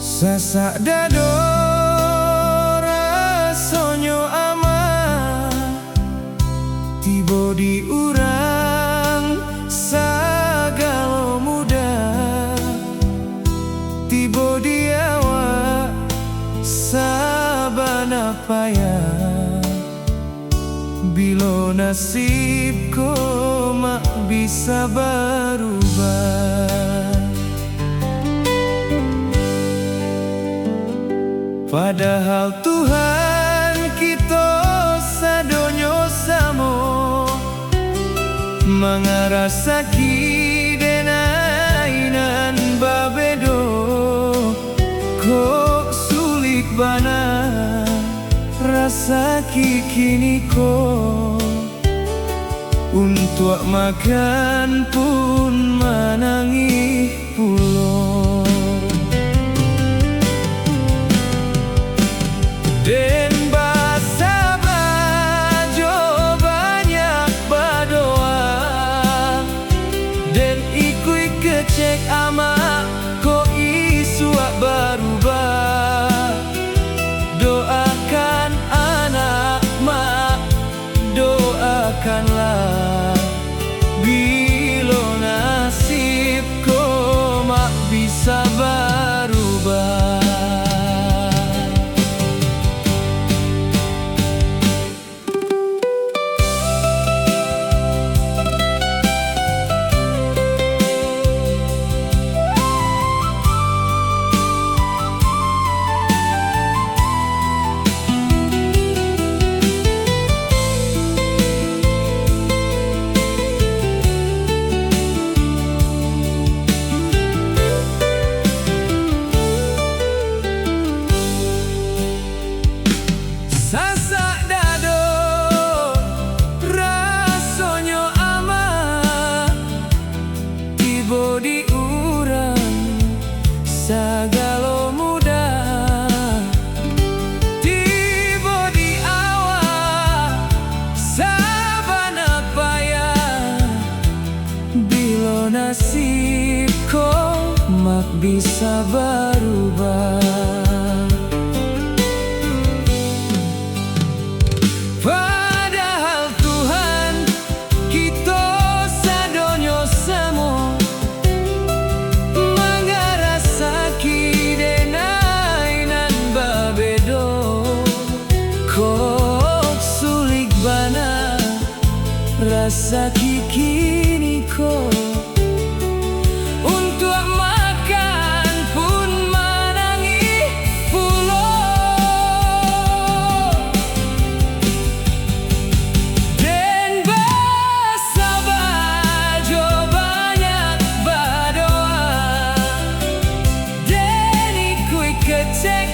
Sasak dado rasonyo amah tiba di urang sagalo muda, tiba di awak sabana payah. Bila nasibku mak bisa berubah, padahal Tuhan kita sadonyo samo mangarasaki denainan babedo. Kok sulik bana rasa kini ko untuk makan pun manangi pulo. Den basa bajo banyak berdoa, den ikui kecek ama ko isua berubah. Doakan anak mak, doakanlah bila nasibku mak bisa berubah. Sasak dado rasonyo amah tiba di urang sagalo muda, tiba di awak sabana payah. Bila nasibku mak bisa berubah, padahal Tuhan kita sadonyo samo mangarasaki denainan babedo. Kok sulik bana rasa kini ko untuk makan pun manangi pulo. Den basa bajo banyak berdoa, den ikui kecek